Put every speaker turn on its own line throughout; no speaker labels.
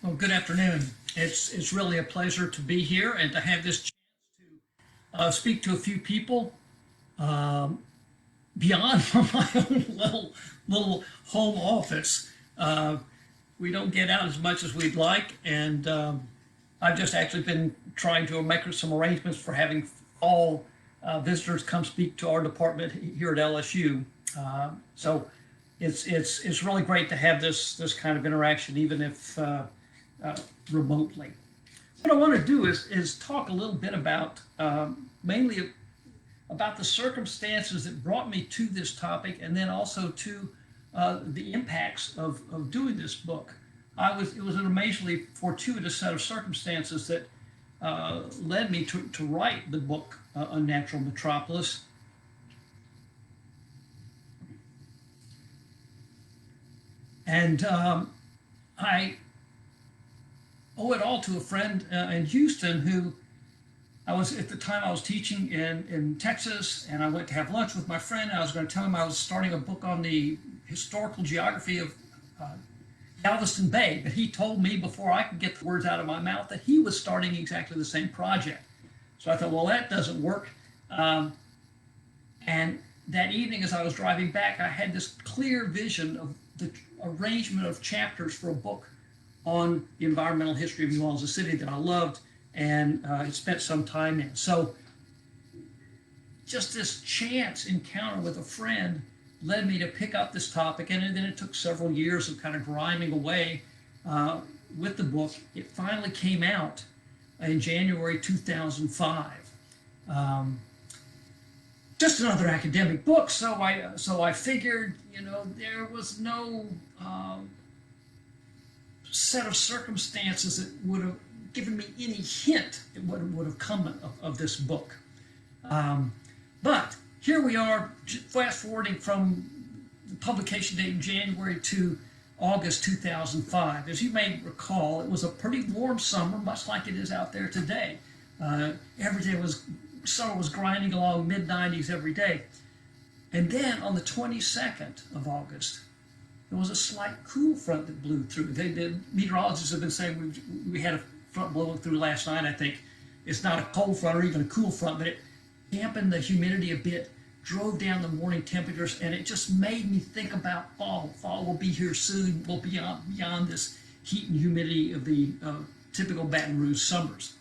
Well, good afternoon. It's really a pleasure to be here and to have this chance to speak to a few people um, beyond my own little home office. Uh, we don't get out as much as we'd like, and I've just actually been trying to make some arrangements for having all visitors come speak to our department here at LSU. So it's really great to have this kind of interaction, even if remotely. What I want to do is talk a little bit about mainly about the circumstances that brought me to this topic, and then also to the impacts of doing this book. It was an amazingly fortuitous set of circumstances that led me to write the book Unnatural Metropolis. And I owe it all to a friend in Houston who at the time I was teaching in Texas, and I went to have lunch with my friend. I was going to tell him I was starting a book on the historical geography of Galveston Bay, but he told me before I could get the words out of my mouth that he was starting exactly the same project. So I thought, well, that doesn't work. And that evening as I was driving back, I had this clear vision of the arrangement of chapters for a book on the environmental history of New Orleans, a city that I loved and had spent some time in. So just this chance encounter with a friend led me to pick up this topic, and then it took several years of kind of grinding away with the book. It finally came out in January 2005. Just another academic book, so I figured, there was no set of circumstances that would have given me any hint at what would have come of this book. But here we are, fast forwarding from the publication date in January to August 2005. As you may recall, it was a pretty warm summer, much like it is out there today. Summer was grinding along mid-90s every day. And then on the 22nd of August, there was a slight cool front that blew through. The meteorologists have been saying we had a front blowing through last night, I think. It's not a cold front or even a cool front, but it dampened the humidity a bit, drove down the morning temperatures, and it just made me think about fall. Fall will be here soon. We'll be beyond this heat and humidity of the typical Baton Rouge summers.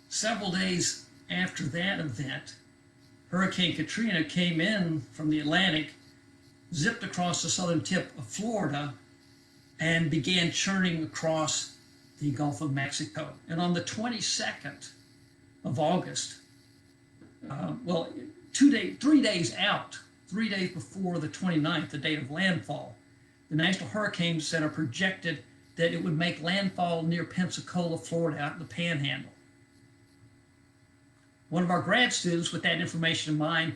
Several days after that event, Hurricane Katrina came in from the Atlantic, zipped across the southern tip of Florida, and began churning across the Gulf of Mexico. And on the 22nd of August, 3 days out, 3 days before the 29th, the date of landfall, the National Hurricane Center projected that it would make landfall near Pensacola, Florida, out in the Panhandle. One of our grad students, with that information in mind,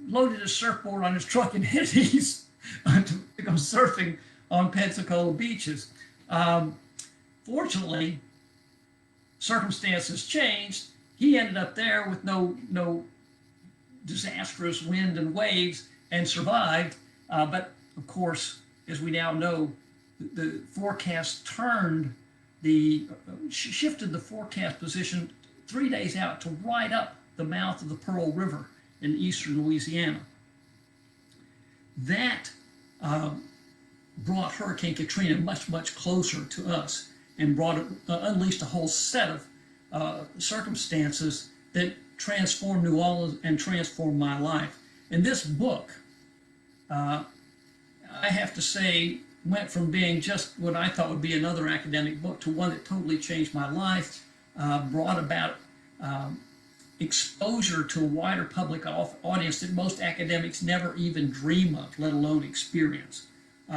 loaded a surfboard on his truck and hit east to go surfing on Pensacola beaches. Fortunately, circumstances changed. He ended up there with no disastrous wind and waves and survived. But of course, as we now know, the forecast shifted the forecast position 3 days out to right up the mouth of the Pearl River in eastern Louisiana. That brought Hurricane Katrina much, much closer to us and unleashed a whole set of circumstances that transformed New Orleans and transformed my life. And this book, I have to say, went from being just what I thought would be another academic book to one that totally changed my life, brought about exposure to a wider public audience that most academics never even dream of, let alone experience.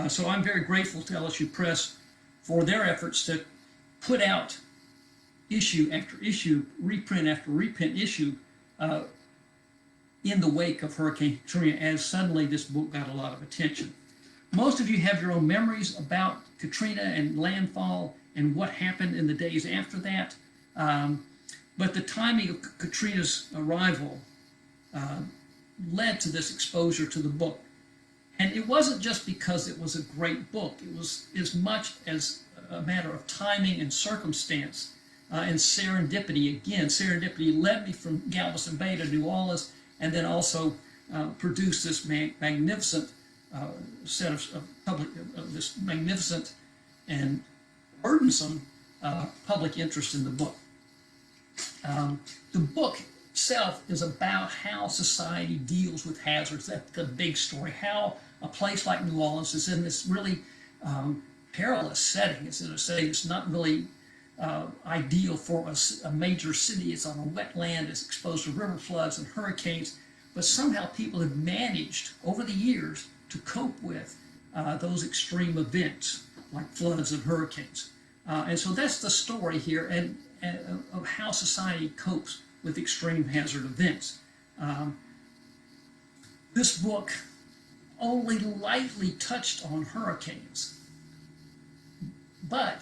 So I'm very grateful to LSU Press for their efforts to put out issue after issue, reprint after reprint issue in the wake of Hurricane Katrina, as suddenly this book got a lot of attention. Most of you have your own memories about Katrina and landfall and what happened in the days after that. But the timing of Katrina's arrival led to this exposure to the book. And it wasn't just because it was a great book. It was as much as a matter of timing and circumstance and serendipity. Again, serendipity led me from Galveston Bay to New Orleans, and then also produced this magnificent set of public, this magnificent and burdensome public interest in the book. The book itself is about how society deals with hazards. That's the big story. How a place like New Orleans is in this really perilous setting. It's in a setting that's not really ideal for a major city. It's on a wetland. It's exposed to river floods and hurricanes. But somehow people have managed over the years to cope with those extreme events like floods and hurricanes. And so that's the story here and of how society copes with extreme hazard events. This book only lightly touched on hurricanes, but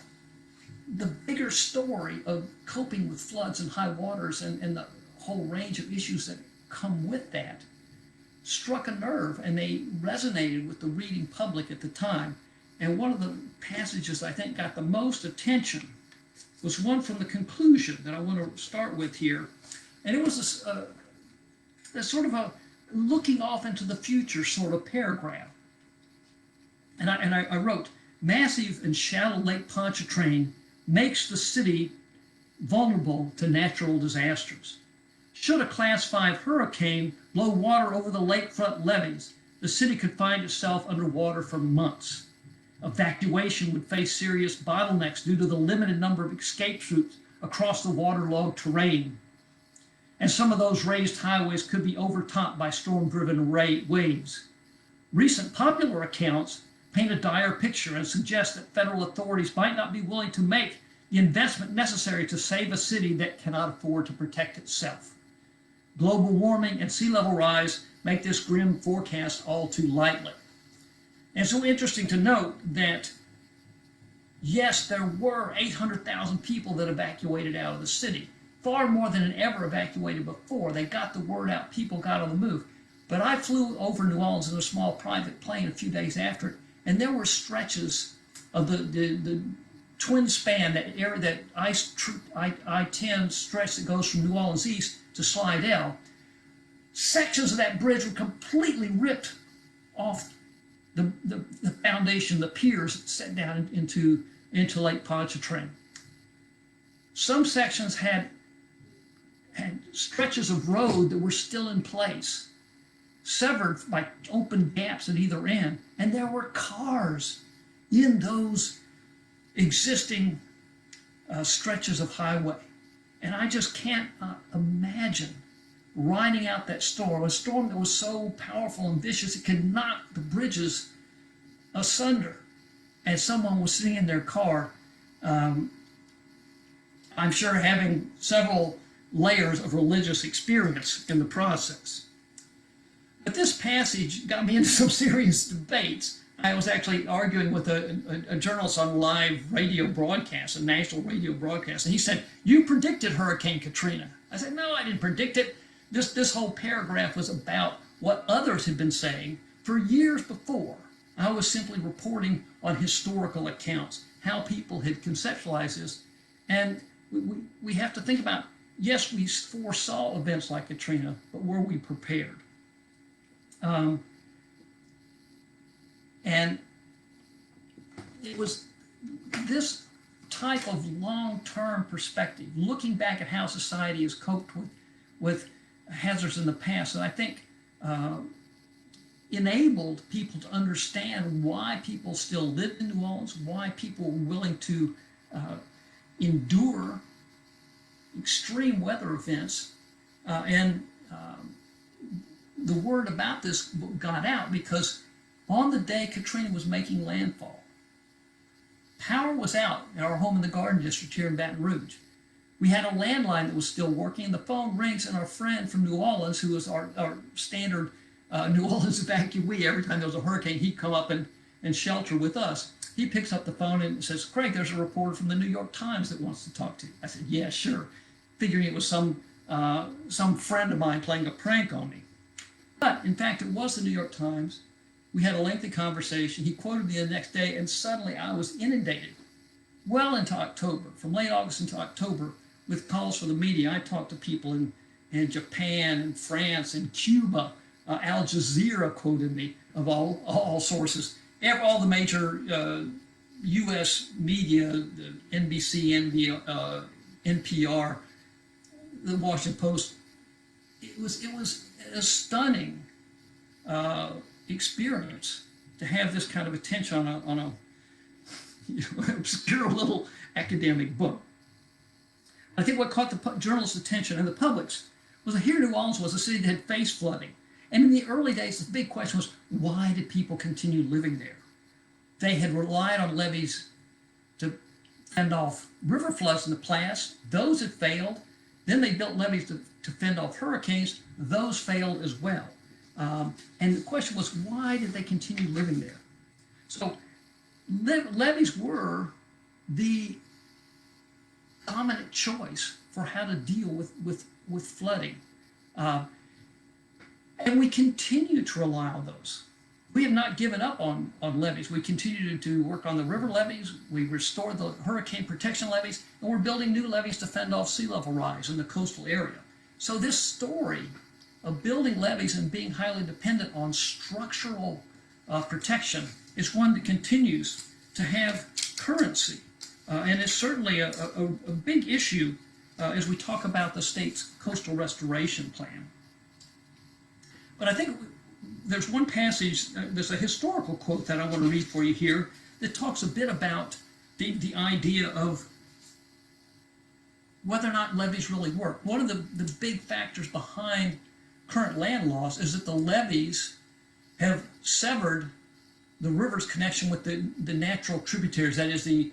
the bigger story of coping with floods and high waters and the whole range of issues that come with that struck a nerve, and they resonated with the reading public at the time. And one of the passages I think got the most attention was one from the conclusion that I want to start with here. And it was a sort of a looking off into the future sort of paragraph. And I wrote, massive and shallow Lake Pontchartrain makes the city vulnerable to natural disasters. Should a Class 5 hurricane blow water over the lakefront levees, the city could find itself underwater for months. Evacuation would face serious bottlenecks due to the limited number of escape routes across the waterlogged terrain. And some of those raised highways could be overtopped by storm-driven waves. Recent popular accounts paint a dire picture and suggest that federal authorities might not be willing to make the investment necessary to save a city that cannot afford to protect itself. Global warming and sea level rise make this grim forecast all too likely. And so interesting to note that, yes, there were 800,000 people that evacuated out of the city, far more than had ever evacuated before. They got the word out, people got on the move. But I flew over New Orleans in a small private plane a few days after it, and there were stretches of the twin span, that area, that I-10 stretch that goes from New Orleans east to Slidell. Sections of that bridge were completely ripped off the foundation, the piers that set down into Lake Pontchartrain. Some sections had stretches of road that were still in place, severed by open gaps at either end, and there were cars in those existing stretches of highway. And I just can't imagine riding out that storm, a storm that was so powerful and vicious it could knock the bridges asunder. And someone was sitting in their car, I'm sure having several layers of religious experience in the process. But this passage got me into some serious debates. I was actually arguing with a journalist on live radio broadcast, a national radio broadcast, and he said, "You predicted Hurricane Katrina." I said, "No, I didn't predict it. This whole paragraph was about what others had been saying for years before. I was simply reporting on historical accounts, how people had conceptualized this. And we have to think about, yes, we foresaw events like Katrina, but were we prepared?" And it was this type of long-term perspective, looking back at how society has coped with hazards in the past, that I think enabled people to understand why people still lived in New Orleans, why people were willing to endure extreme weather events. And the word about this book got out because on the day Katrina was making landfall, power was out in our home in the Garden District here in Baton Rouge. We had a landline that was still working, and the phone rings, and our friend from New Orleans, who was our standard New Orleans evacuee, every time there was a hurricane, he'd come up and shelter with us. He picks up the phone and says, "Craig, there's a reporter from the New York Times that wants to talk to you." I said, "Yeah, sure," figuring it was some friend of mine playing a prank on me. But in fact, it was the New York Times, We had a lengthy conversation. He quoted me the next day, and suddenly I was inundated well into October, from late August into October, with calls for the media. I talked to people in Japan and France and Cuba. Al Jazeera quoted me of all sources. All the major U.S. media, the NBC, NPR, the Washington Post. It was a stunning experience to have this kind of attention on a obscure little academic book. I think what caught the journalists' attention and the public's was that here New Orleans was a city that had faced flooding. And in the early days, the big question was, why did people continue living there? They had relied on levees to fend off river floods in the past. Those had failed. Then they built levees to fend off hurricanes. Those failed as well. And the question was, why did they continue living there? So levees were the dominant choice for how to deal with flooding. And we continue to rely on those. We have not given up on levees. We continue to work on the river levees. We restored the hurricane protection levees, and we're building new levees to fend off sea level rise in the coastal area. So this story of building levees and being highly dependent on structural protection is one that continues to have currency. And it's certainly a big issue as we talk about the state's coastal restoration plan. But I think there's one passage, there's a historical quote that I want to read for you here that talks a bit about the idea of whether or not levees really work. One of the big factors behind current land laws is that the levees have severed the river's connection with the natural tributaries, that is the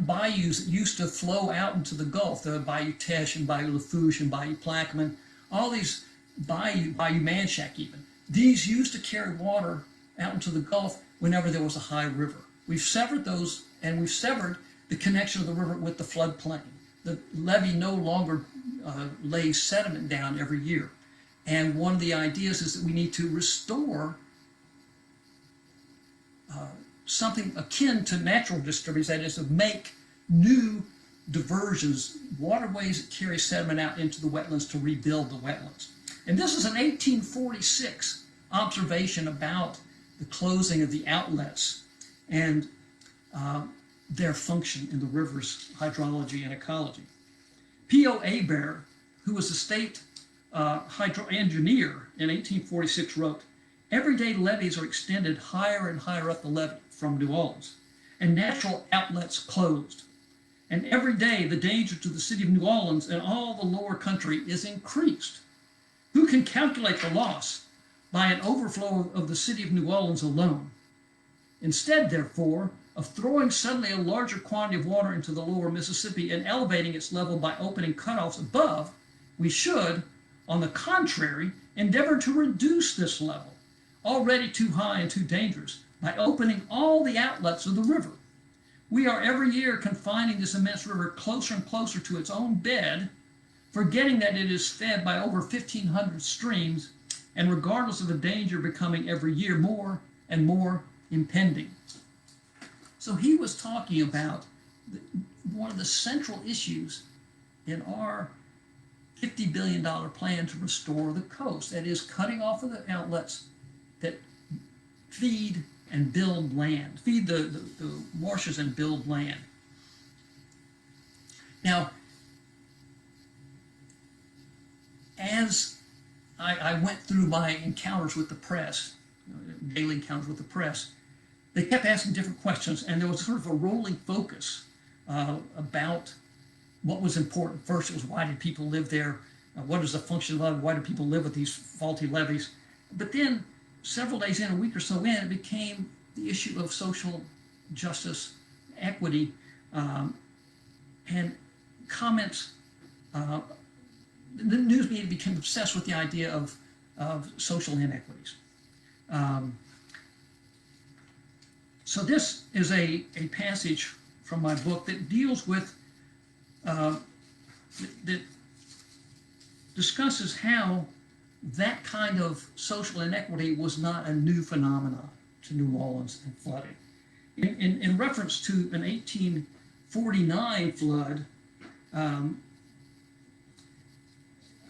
bayous that used to flow out into the Gulf, the Bayou Teche and Bayou Lafourche and Bayou Plaquemine, all these Bayou Manchac even. These used to carry water out into the Gulf whenever there was a high river. We've severed those, and we've severed the connection of the river with the floodplain. The levee no longer lays sediment down every year. And one of the ideas is that we need to restore something akin to natural disturbance, that is to make new diversions, waterways that carry sediment out into the wetlands to rebuild the wetlands. And this is an 1846 observation about the closing of the outlets and their function in the river's hydrology and ecology. P.O. Hebert, who was a state hydro engineer in 1846, wrote, "Everyday levees are extended higher and higher up the levee from New Orleans, and natural outlets closed. And every day the danger to the city of New Orleans and all the lower country is increased. Who can calculate the loss by an overflow of the city of New Orleans alone? Instead, therefore, of throwing suddenly a larger quantity of water into the lower Mississippi and elevating its level by opening cutoffs above, we should, on the contrary, endeavor to reduce this level, already too high and too dangerous, by opening all the outlets of the river. We are every year confining this immense river closer and closer to its own bed, forgetting that it is fed by over 1,500 streams, and regardless of the danger becoming every year more and more impending." So he was talking about one of the central issues in our $50 billion plan to restore the coast, that is cutting off of the outlets that feed and build land, feed the marshes and build land. Now, as I went through my encounters with the press, daily encounters with the press, they kept asking different questions, and there was sort of a rolling focus about what was important. First, it was why did people live there? What is the function of levee? Why do people live with these faulty levees? But then, several days in, a week or so in, it became the issue of social justice, equity, and comments. The news media became obsessed with the idea of social inequities. So this is a passage from my book that deals with, that discusses how that kind of social inequity was not a new phenomenon to New Orleans and flooding. In reference to an 1849 flood,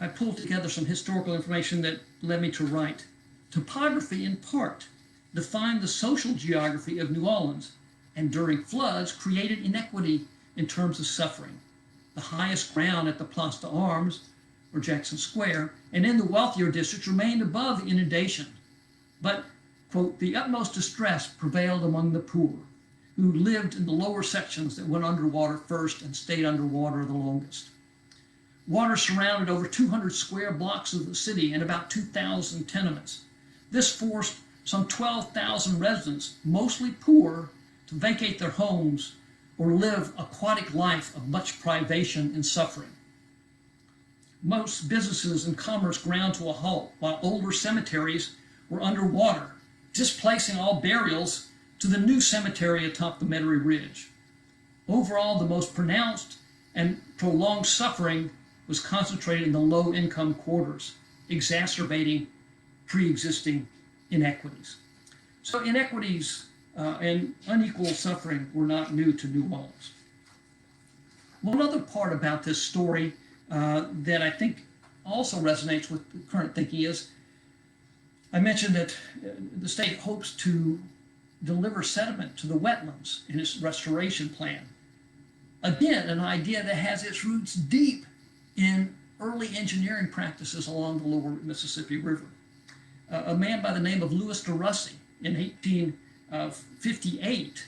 I pulled together some historical information that led me to write, topography in part defined the social geography of New Orleans, and during floods created inequity in terms of suffering. The highest ground at the Place d'Armes, or Jackson Square, and in the wealthier districts remained above the inundation. But, quote, the utmost distress prevailed among the poor, who lived in the lower sections that went underwater first and stayed underwater the longest. Water surrounded over 200 square blocks of the city and about 2,000 tenements. This forced some 12,000 residents, mostly poor, to vacate their homes or live aquatic life of much privation and suffering. Most businesses and commerce ground to a halt, while older cemeteries were underwater, displacing all burials to the new cemetery atop the Metairie Ridge. Overall, the most pronounced and prolonged suffering was concentrated in the low-income quarters, exacerbating pre-existing inequities. So inequities and unequal suffering were not new to New Orleans. One other part about this story that I think also resonates with the current thinking is, I mentioned that the state hopes to deliver sediment to the wetlands in its restoration plan. Again, an idea that has its roots deep in early engineering practices along the lower Mississippi River. A man by the name of Louis de Russy in 1858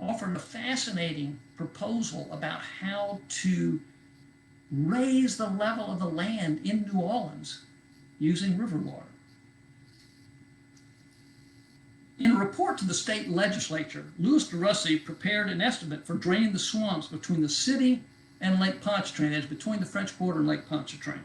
offered a fascinating proposal about how to raise the level of the land in New Orleans using river water. In a report to the state legislature, Louis de Russy prepared an estimate for draining the swamps between the city and Lake Pontchartrain, as between the French Quarter and Lake Pontchartrain.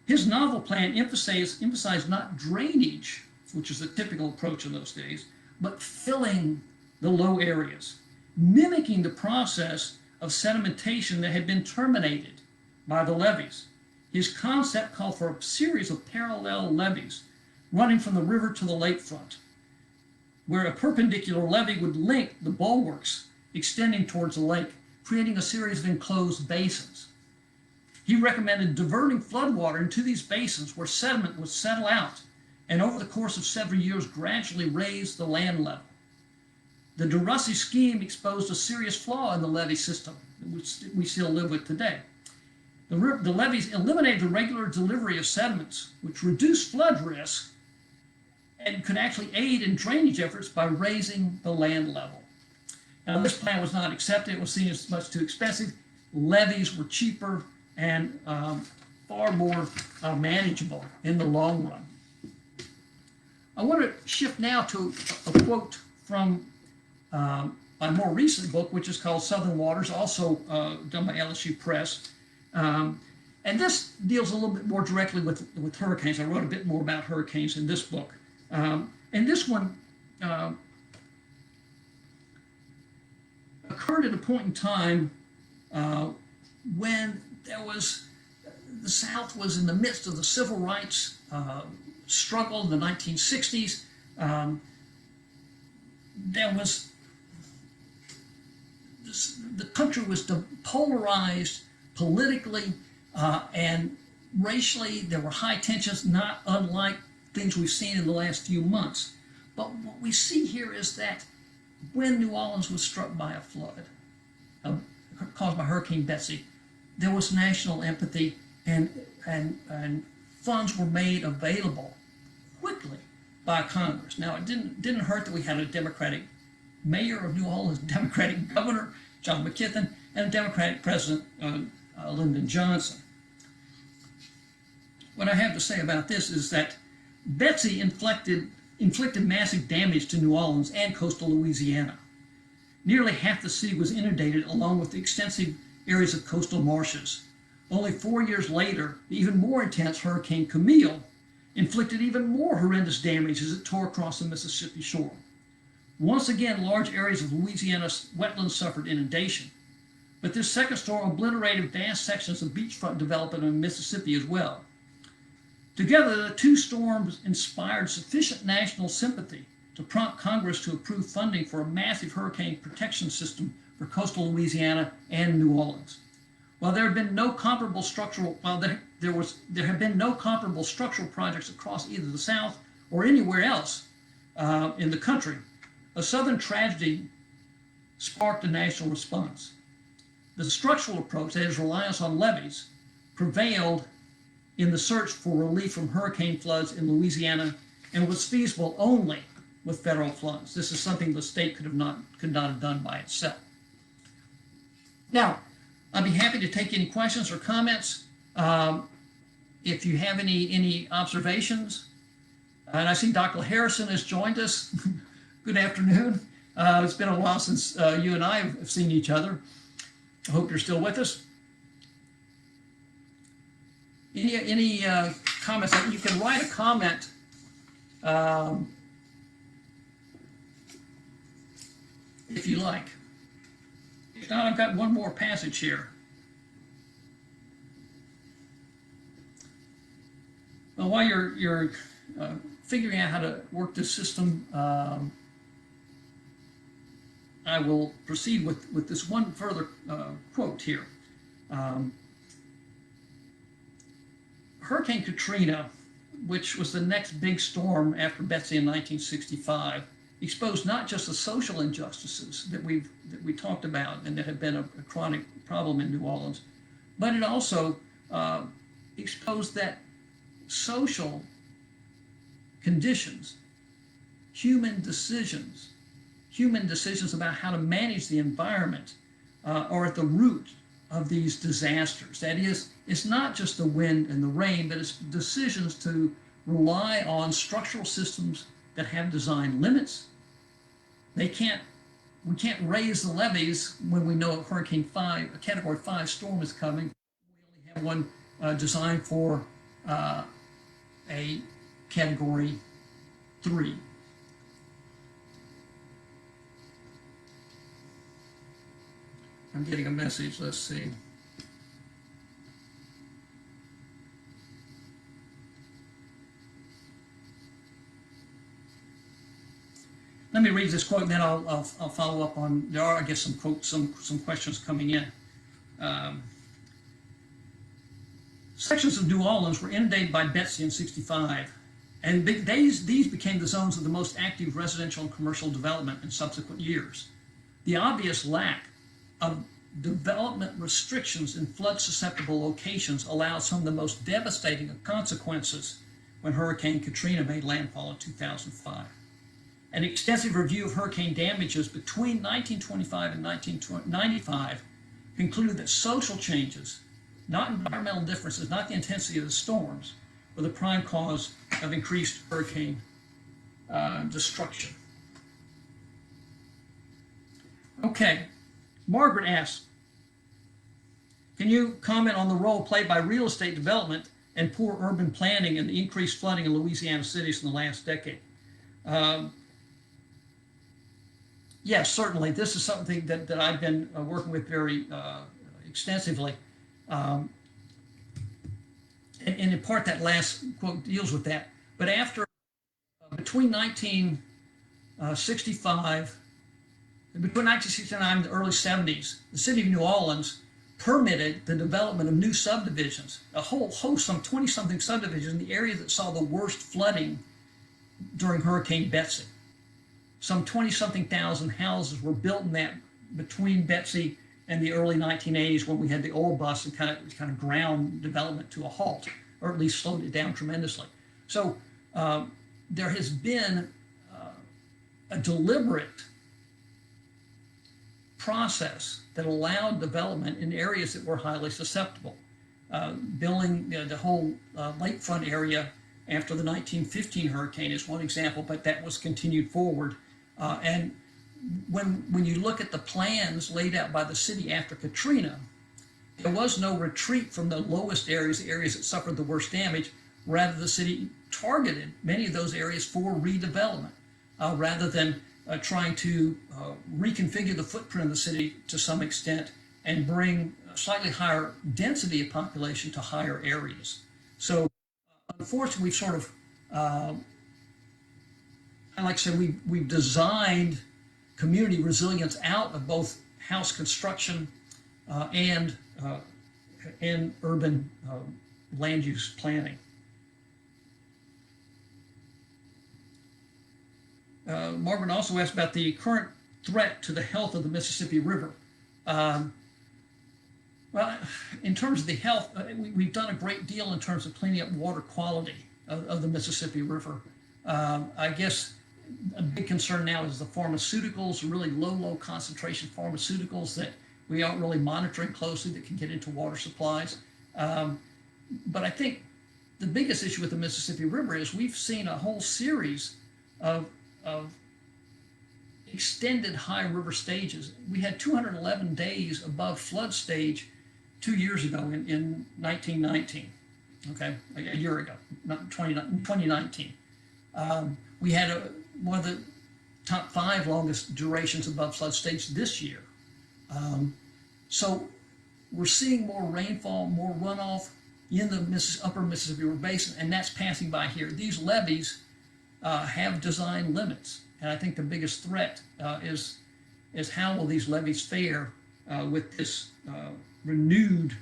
His novel plan emphasized not drainage, which is the typical approach in those days, but filling the low areas, mimicking the process of sedimentation that had been terminated by the levees. His concept called for a series of parallel levees running from the river to the lakefront, where a perpendicular levee would link the bulwarks extending towards the lake, creating a series of enclosed basins. He recommended diverting floodwater into these basins where sediment would settle out and over the course of several years gradually raise the land level. The de Russy scheme exposed a serious flaw in the levee system, which we still live with today. The levees eliminated the regular delivery of sediments, which reduced flood risk and could actually aid in drainage efforts by raising the land level. Now, this plan was not accepted. It was seen as much too expensive. Levees were cheaper and far more manageable in the long run. I want to shift now to a quote from my more recent book, which is called Southern Waters, also done by LSU Press. And this deals a little bit more directly with hurricanes. I wrote a bit more about hurricanes in this book. And this one occurred at a point in time when the South was in the midst of the civil rights struggle in the 1960s. The country was polarized politically and racially. There were high tensions, not unlike things we've seen in the last few months. But what we see here is that when New Orleans was struck by a flood caused by Hurricane Betsy, there was national empathy and funds were made available quickly by Congress. Now, it didn't hurt that we had a Democratic mayor of New Orleans, a Democratic governor, John McKithen, and a Democratic president, Lyndon Johnson. What I have to say about this is that Betsy inflicted massive damage to New Orleans and coastal Louisiana. Nearly half the city was inundated, along with the extensive areas of coastal marshes. Only 4 years later, the even more intense Hurricane Camille inflicted even more horrendous damage as it tore across the Mississippi shore. Once again, large areas of Louisiana's wetlands suffered inundation, but this second storm obliterated vast sections of beachfront development in Mississippi as well. Together, the two storms inspired sufficient national sympathy to prompt Congress to approve funding for a massive hurricane protection system for coastal Louisiana and New Orleans. While there have been no comparable structural, there have been no comparable structural projects across either the South or anywhere else in the country, a Southern tragedy sparked a national response. The structural approach, that is reliance on levees, prevailed in the search for relief from hurricane floods in Louisiana and was feasible only with federal funds. This is something the state could not have done by itself. Now, I'd be happy to take any questions or comments. If you have any observations, and I see Dr. Harrison has joined us. Good afternoon. It's been a while since you and I have seen each other. I hope you're still with us. Any comments? You can write a comment if you like. If not, I've got one more passage here. Well, while you're figuring out how to work this system, I will proceed with this one further quote here. Hurricane Katrina, which was the next big storm after Betsy in 1965, exposed not just the social injustices that we talked about and that have been a chronic problem in New Orleans, but it also exposed that social conditions, human decisions about how to manage the environment are at the root of these disasters. That is, it's not just the wind and the rain, but it's decisions to rely on structural systems that have design limits. We can't raise the levees when we know a Category 5 storm is coming. We only have one designed for a Category 3. I'm getting a message. Let's see. Let me read this quote, and then I'll follow up on. There are, I guess, some quotes, some questions coming in. Sections of New Orleans were inundated by Betsy in '65, and these became the zones of the most active residential and commercial development in subsequent years. The obvious lack of development restrictions in flood-susceptible locations allowed some of the most devastating of consequences when Hurricane Katrina made landfall in 2005. An extensive review of hurricane damages between 1925 and 1995 concluded that social changes, not environmental differences, not the intensity of the storms, were the prime cause of increased hurricane destruction. Okay. Margaret asks, can you comment on the role played by real estate development and poor urban planning in the increased flooding in Louisiana cities in the last decade? Yes, certainly. This is something that I've been working with very extensively. And in part, that last quote deals with that. But between 1965 Between 1969 and the early 70s, the city of New Orleans permitted the development of new subdivisions, a whole host, some 20-something subdivisions in the area that saw the worst flooding during Hurricane Betsy. Some 20-something thousand houses were built in that between Betsy and the early 1980s, when we had the oil bust and kind of ground development to a halt, or at least slowed it down tremendously. So there has been a deliberate process that allowed development in areas that were highly susceptible. Building the whole lakefront area after the 1915 hurricane is one example, but that was continued forward. And when you look at the plans laid out by the city after Katrina, there was no retreat from the lowest areas, the areas that suffered the worst damage. Rather, the city targeted many of those areas for redevelopment, rather than trying to reconfigure the footprint of the city to some extent and bring a slightly higher density of population to higher areas. So unfortunately, we've sort of, I like to say, we've designed community resilience out of both house construction and urban land use planning. Margaret also asked about the current threat to the health of the Mississippi River. Well, in terms of the health, we've done a great deal in terms of cleaning up water quality of the Mississippi River. I guess a big concern now is the pharmaceuticals, really low concentration pharmaceuticals that we aren't really monitoring closely that can get into water supplies. But I think the biggest issue with the Mississippi River is we've seen a whole series of extended high river stages. We had 211 days above flood stage 2 years ago in 1919, okay, a year ago, not 2019. We had one of the top 5 longest durations above flood stage this year. So we're seeing more rainfall, more runoff in the upper Mississippi River Basin, and that's passing by here. These levees have design limits, and I think the biggest threat is how will these levees fare with this renewed,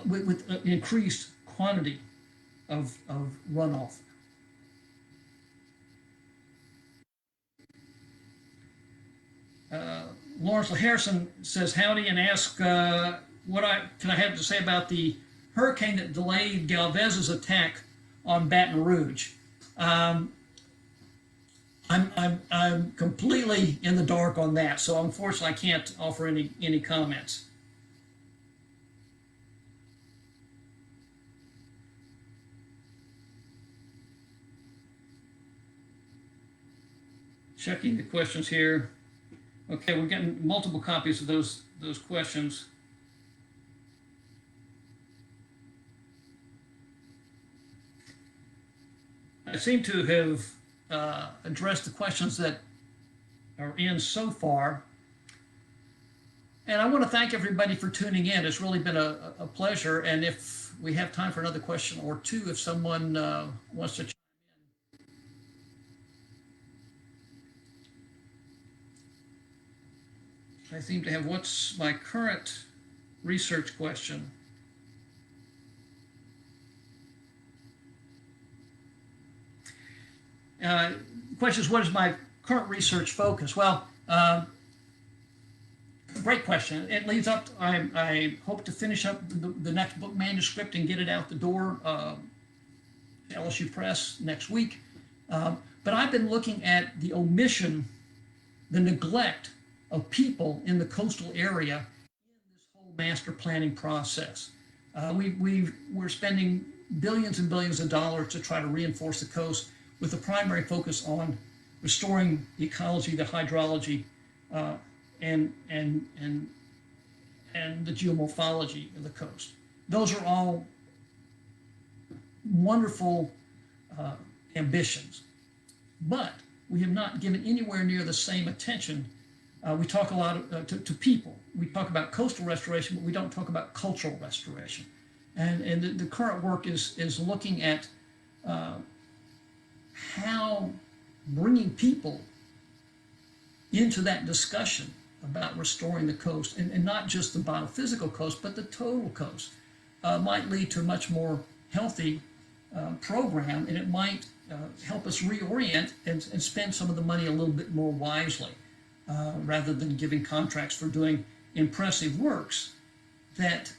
with increased quantity of runoff. Lawrence Harrison says howdy and asks what can I have to say about the hurricane that delayed Galvez's attack on Baton Rouge. I'm completely in the dark on that, so unfortunately I can't offer any comments. Checking the questions here. Okay, we're getting multiple copies of those questions. I seem to have addressed the questions that are in so far. And I want to thank everybody for tuning in. It's really been a pleasure. And if we have time for another question or two, if someone wants to chime in. I seem to have, what's my current research question? The question is, what is my current research focus? Well, great question. It leads up to, I hope to finish up the next book manuscript and get it out the door to LSU Press next week. But I've been looking at the omission, the neglect of people in the coastal area in this whole master planning process. We're spending billions and billions of dollars to try to reinforce the coast, with a primary focus on restoring the ecology, the hydrology, and the geomorphology of the coast. Those are all wonderful ambitions, but we have not given anywhere near the same attention. We talk a lot to people. We talk about coastal restoration, but we don't talk about cultural restoration. And the current work is looking at how bringing people into that discussion about restoring the coast, and not just the biophysical coast, but the total coast, might lead to a much more healthy program, and it might help us reorient and spend some of the money a little bit more wisely, rather than giving contracts for doing impressive works that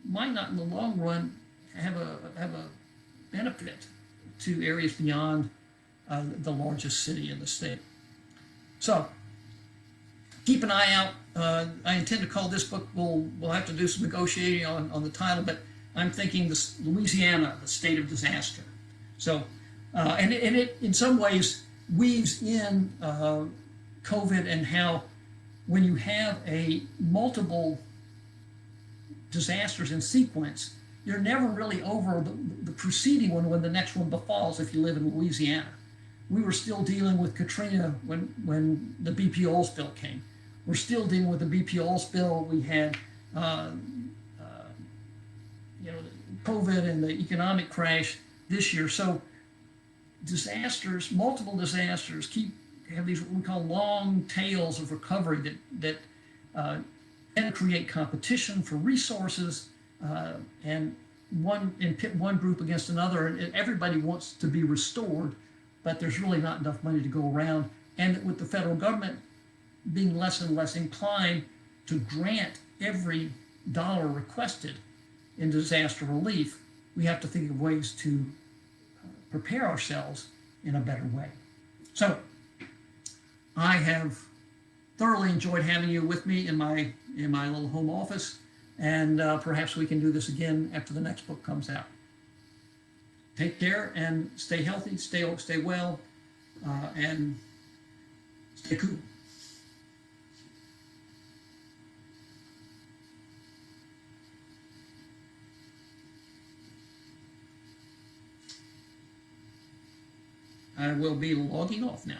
might not in the long run have a benefit to areas beyond the largest city in the state. So keep an eye out. I intend to call this book, we'll have to do some negotiating on the title, but I'm thinking this Louisiana, the state of disaster. So, and it in some ways weaves in COVID and how when you have multiple disasters in sequence, you're never really over the preceding one when the next one befalls if you live in Louisiana. We were still dealing with Katrina when the BP oil spill came. We're still dealing with the BP oil spill. We had you know, COVID and the economic crash this year. So disasters, multiple disasters, have these what we call long tails of recovery that and create competition for resources, and pit one group against another, and everybody wants to be restored, but there's really not enough money to go around. And with the federal government being less and less inclined to grant every dollar requested in disaster relief, we have to think of ways to prepare ourselves in a better way. So I have thoroughly enjoyed having you with me in my little home office, and perhaps we can do this again after the next book comes out. Take care and stay healthy, stay well, and stay cool. I will be logging off now.